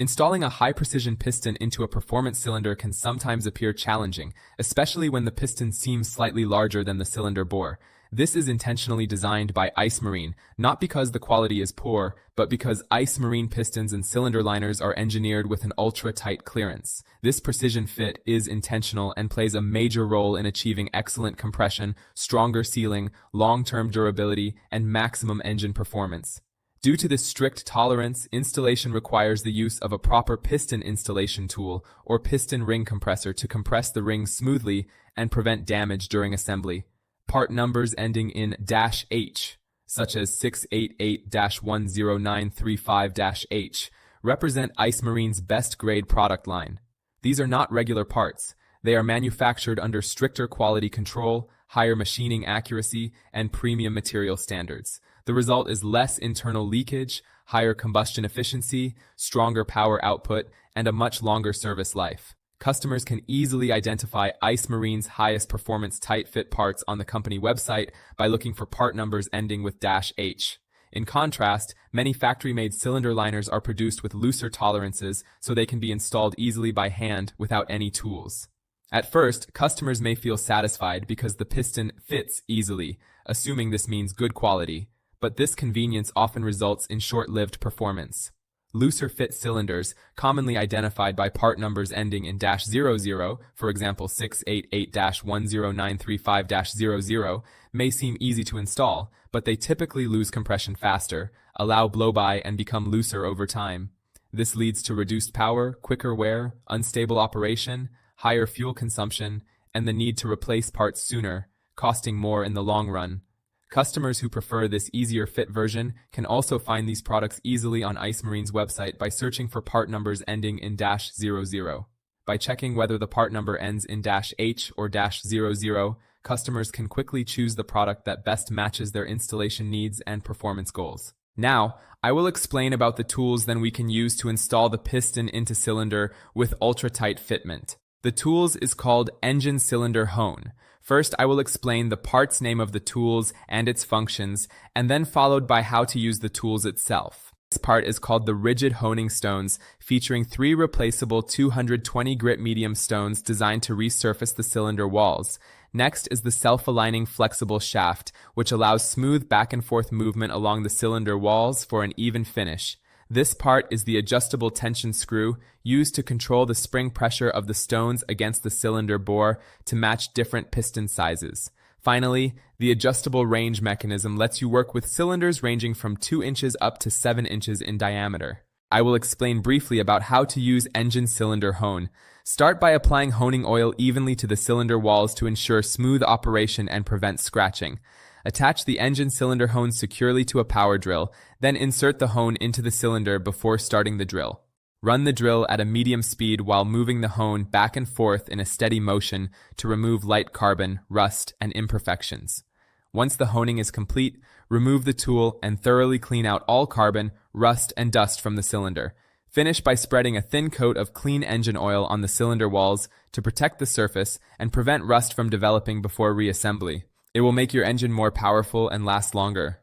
Installing a high-precision piston into a performance cylinder can sometimes appear challenging, especially when the piston seems slightly larger than the cylinder bore. This is intentionally designed by Ice Marine, not because the quality is poor, but because Ice Marine pistons and cylinder liners are engineered with an ultra-tight clearance. This precision fit is intentional and plays a major role in achieving excellent compression, stronger sealing, long-term durability, and maximum engine performance. Due to this strict tolerance, installation requires the use of a proper piston installation tool or piston ring compressor to compress the rings smoothly and prevent damage during assembly. Part numbers ending in -H, such as 688-10935-H, represent Ice Marine's best grade product line. These are not regular parts. They are manufactured under stricter quality control, higher machining accuracy, and premium material standards. The result is less internal leakage, higher combustion efficiency, stronger power output, and a much longer service life. Customers can easily identify Ice Marine's highest performance tight fit parts on the company website by looking for part numbers ending with -H. In contrast, many factory-made cylinder liners are produced with looser tolerances so they can be installed easily by hand without any tools. At first, customers may feel satisfied because the piston fits easily, assuming this means good quality, but this convenience often results in short-lived performance. Looser fit cylinders, commonly identified by part numbers ending in -00, for example 688-10935-00, may seem easy to install, but they typically lose compression faster, allow blow-by, and become looser over time. This leads to reduced power, quicker wear, unstable operation, higher fuel consumption, and the need to replace parts sooner, costing more in the long run. Customers who prefer this easier fit version can also find these products easily on Ice Marine's website by searching for part numbers ending in -00. By checking whether the part number ends in -H or -00, customers can quickly choose the product that best matches their installation needs and performance goals. Now, I will explain about the tools that we can use to install the piston into cylinder with ultra-tight fitment. The tools is called engine cylinder hone. First, I will explain the part's name of the tools and its functions, and then followed by how to use the tools itself. This part is called the rigid honing stones, featuring 3 replaceable 220 grit medium stones designed to resurface the cylinder walls. Next is the self-aligning flexible shaft, which allows smooth back and forth movement along the cylinder walls for an even finish. This part is the adjustable tension screw used to control the spring pressure of the stones against the cylinder bore to match different piston sizes. Finally, the adjustable range mechanism lets you work with cylinders ranging from 2 inches up to 7 inches in diameter. I will explain briefly about how to use engine cylinder hone. Start by applying honing oil evenly to the cylinder walls to ensure smooth operation and prevent scratching. Attach the engine cylinder hone securely to a power drill, then insert the hone into the cylinder before starting the drill. Run the drill at a medium speed while moving the hone back and forth in a steady motion to remove light carbon, rust, and imperfections. Once the honing is complete, remove the tool and thoroughly clean out all carbon, rust, and dust from the cylinder. Finish by spreading a thin coat of clean engine oil on the cylinder walls to protect the surface and prevent rust from developing before reassembly. It will make your engine more powerful and last longer.